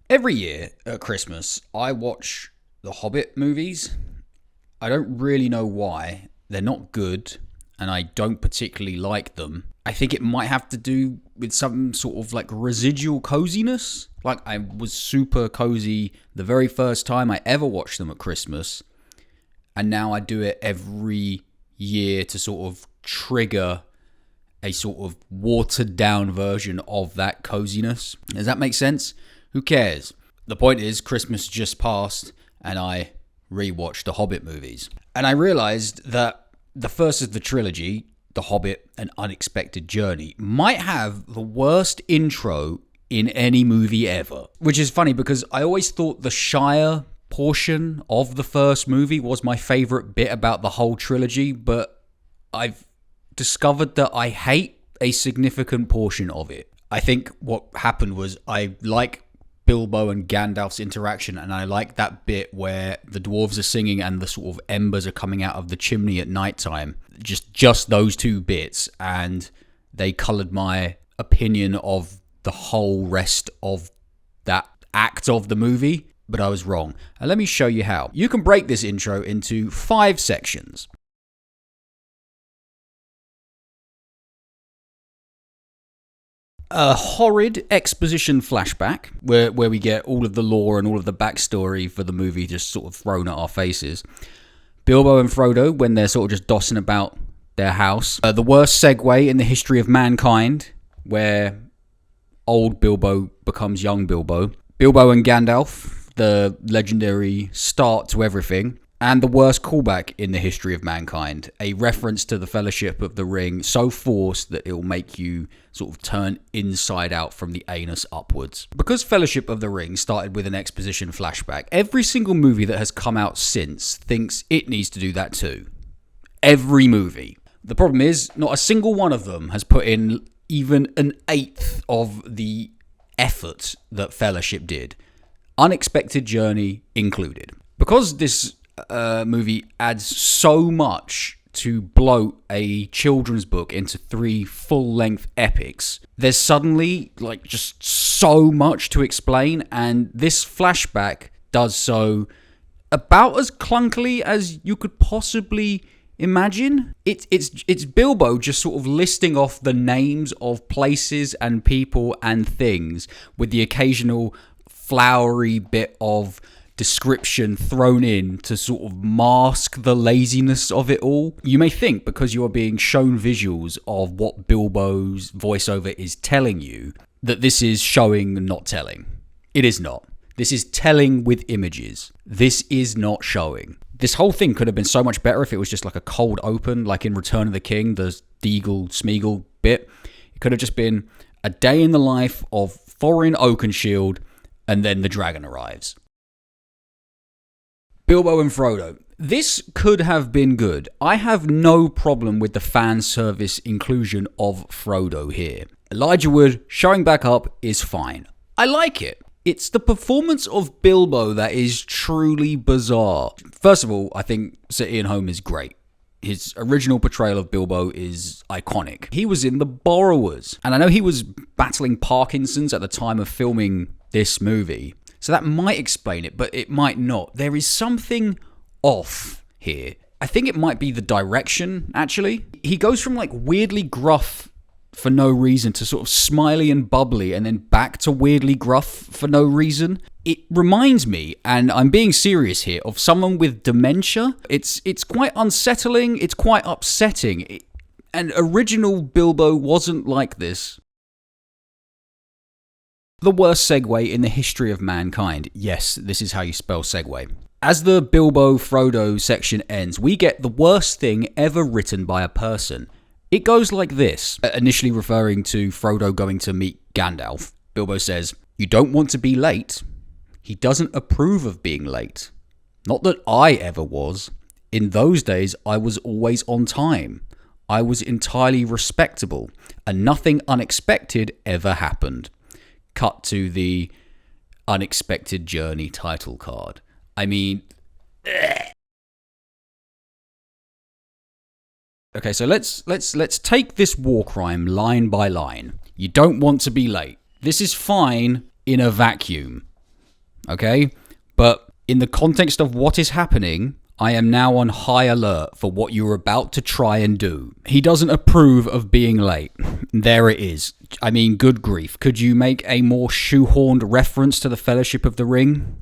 Every year at Christmas, I watch the Hobbit movies. I don't really know why. They're not good, and I don't particularly like them. I think it might have to do with some sort of like residual coziness. Like, I was super cozy the very first time I ever watched them at Christmas, and now I do it every year to sort of trigger a sort of watered down version of that coziness. Does that make sense? Who cares? The point is, Christmas just passed and I rewatched the Hobbit movies. And I realized that the first of the trilogy, The Hobbit: An Unexpected Journey, might have the worst intro in any movie ever. Which is funny because I always thought the Shire portion of the first movie was my favorite bit about the whole trilogy, but I've discovered that I hate a significant portion of it. I think what happened was I like Bilbo and Gandalf's interaction, and I like that bit where the dwarves are singing and the sort of embers are coming out of the chimney at nighttime. Just those two bits, and they coloured my opinion of the whole rest of that act of the movie, but I was wrong. And let me show you how. You can break this intro into 5 sections. A horrid exposition flashback where we get all of the lore and all of the backstory for the movie just sort of thrown at our faces. Bilbo and Frodo when they're sort of just dossing about their house. The worst segue in the history of mankind, where old Bilbo becomes young Bilbo. Bilbo and Gandalf, the legendary start to everything. And the worst callback in the history of mankind, a reference to the Fellowship of the Ring so forced that it will make you sort of turn inside out from the anus upwards. Because Fellowship of the Ring started with an exposition flashback, every single movie that has come out since thinks it needs to do that too. Every movie. The problem is, not a single one of them has put in even an eighth of the effort that Fellowship did. Unexpected Journey included. Because this movie adds so much to bloat a children's book into 3 full-length epics, there's suddenly like just so much to explain, and this flashback does so about as clunkily as you could possibly imagine. It's Bilbo just sort of listing off the names of places and people and things with the occasional flowery bit of description thrown in to sort of mask the laziness of it all. You may think because you are being shown visuals of what Bilbo's voiceover is telling you that this is showing, not telling. It is not. This is telling with images. This is not showing. This whole thing could have been so much better if it was just like a cold open, like in Return of the King, the Deagle Smeagol bit. It could have just been a day in the life of Thorin Oakenshield, and then the dragon arrives. Bilbo and Frodo. This could have been good. I have no problem with the fan service inclusion of Frodo here. Elijah Wood showing back up is fine. I like it. It's the performance of Bilbo that is truly bizarre. First of all, I think Sir Ian Holm is great. His original portrayal of Bilbo is iconic. He was in The Borrowers, and I know he was battling Parkinson's at the time of filming this movie, so that might explain it, but it might not. There is something off here. I think it might be the direction, actually. He goes from like weirdly gruff for no reason to sort of smiley and bubbly and then back to weirdly gruff for no reason. It reminds me, and I'm being serious here, of someone with dementia. It's quite unsettling, it's quite upsetting. And original Bilbo wasn't like this. The worst segue in the history of mankind. Yes, this is how you spell segue. As the Bilbo-Frodo section ends, we get the worst thing ever written by a person. It goes like this, initially referring to Frodo going to meet Gandalf. Bilbo says, "You don't want to be late. He doesn't approve of being late. Not that I ever was. In those days, I was always on time. I was entirely respectable, and nothing unexpected ever happened." Cut to the Unexpected Journey title card. I mean, okay, so let's take this war crime line by line. You don't want to be late. This is fine in a vacuum. okay? But in the context of what is happening, I am now on high alert for what you're about to try and do. He doesn't approve of being late. There it is. I mean, good grief. Could you make a more shoehorned reference to the Fellowship of the Ring?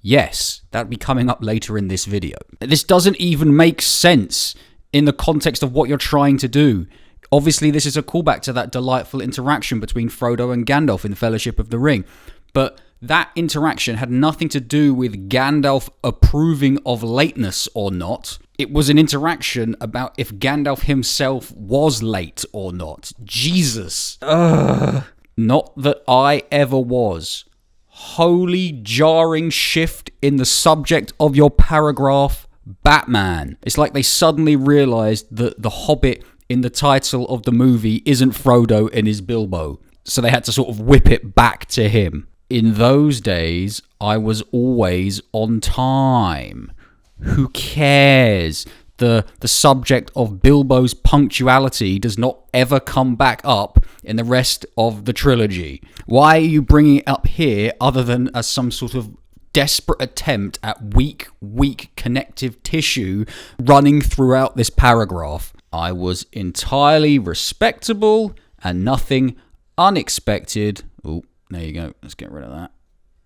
Yes, that'll be coming up later in this video. This doesn't even make sense in the context of what you're trying to do. Obviously, this is a callback to that delightful interaction between Frodo and Gandalf in the Fellowship of the Ring. But that interaction had nothing to do with Gandalf approving of lateness or not. It was an interaction about if Gandalf himself was late or not. Jesus. Ugh. Not that I ever was. Holy jarring shift in the subject of your paragraph, Batman. It's like they suddenly realised that the Hobbit in the title of the movie isn't Frodo and is Bilbo. So they had to sort of whip it back to him. In those days, I was always on time. Who cares? The subject of Bilbo's punctuality does not ever come back up in the rest of the trilogy. Why are you bringing it up here other than as some sort of desperate attempt at weak connective tissue running throughout this paragraph? I was entirely respectable and nothing unexpected. Oh, there you go. Let's get rid of that.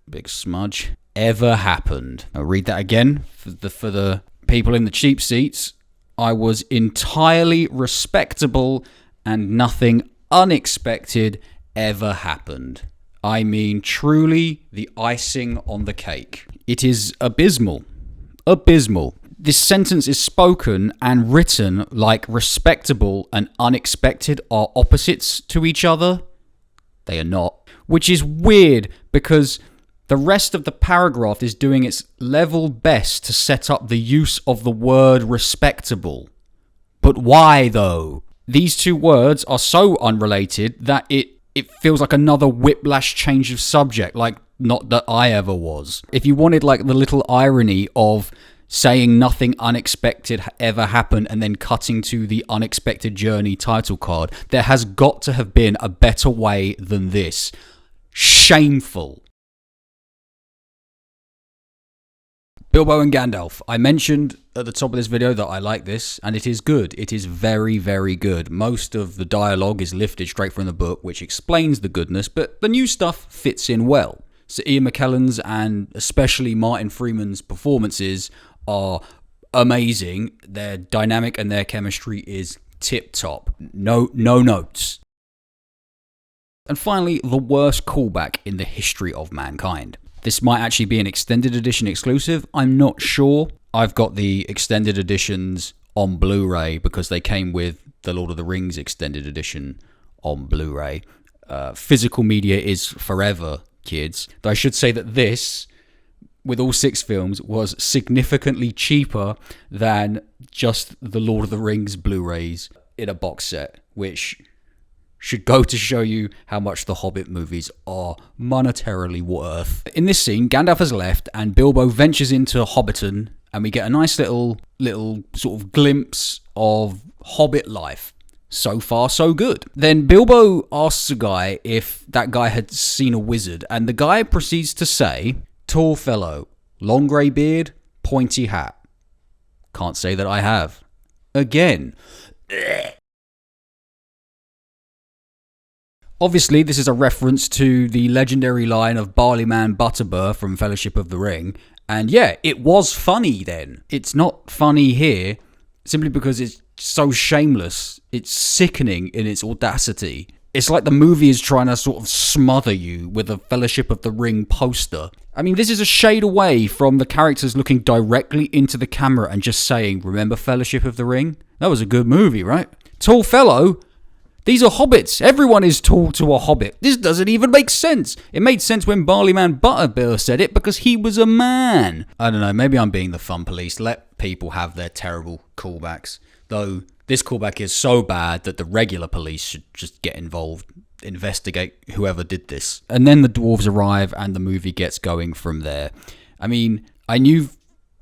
Big smudge. Ever happened. I'll read that again for the people in the cheap seats. I was entirely respectable and nothing unexpected ever happened. I mean, truly the icing on the cake. It is abysmal. Abysmal. This sentence is spoken and written like respectable and unexpected are opposites to each other. They are not. Which is weird because the rest of the paragraph is doing its level best to set up the use of the word respectable. But why though? These two words are so unrelated that it feels like another whiplash change of subject, like not that I ever was. If you wanted like the little irony of saying nothing unexpected ever happened and then cutting to the unexpected journey title card, there has got to have been a better way than this. Shameful. Bilbo and Gandalf. I mentioned at the top of this video that I like this, and it is good. It is very, very good. Most of the dialogue is lifted straight from the book, which explains the goodness, but the new stuff fits in well. So Ian McKellen's and especially Martin Freeman's performances are amazing. Their dynamic and their chemistry is tip-top. No notes. And finally, the worst callback in the history of mankind. This might actually be an extended edition exclusive. I'm not sure. I've got the extended editions on Blu-ray because they came with the Lord of the Rings extended edition on Blu-ray. Physical media is forever, kids. But I should say that this, with all 6 films, was significantly cheaper than just the Lord of the Rings Blu-rays in a box set, which should go to show you how much the Hobbit movies are monetarily worth. In this scene, Gandalf has left and Bilbo ventures into Hobbiton and we get a nice little sort of glimpse of Hobbit life. So far, so good. Then Bilbo asks a guy if that guy had seen a wizard and the guy proceeds to say, "Tall fellow, long grey beard, pointy hat." Can't say that I have. Again. Obviously, this is a reference to the legendary line of Barleyman Butterbur from Fellowship of the Ring. And yeah, it was funny then. It's not funny here, simply because it's so shameless. It's sickening in its audacity. It's like the movie is trying to sort of smother you with a Fellowship of the Ring poster. I mean, this is a shade away from the characters looking directly into the camera and just saying, "Remember Fellowship of the Ring? That was a good movie, right? Tall fellow? These are hobbits. Everyone is tall to a hobbit. This doesn't even make sense." It made sense when Barleyman Butterbur said it because he was a man. I don't know, maybe I'm being the fun police. Let people have their terrible callbacks. Though this callback is so bad that the regular police should just get involved, investigate whoever did this. And then the dwarves arrive and the movie gets going from there. I mean, I knew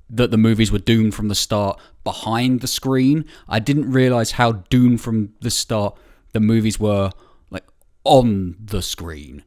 that the movies were doomed from the start behind the screen. I didn't realise how doomed from the start the movies were like on the screen.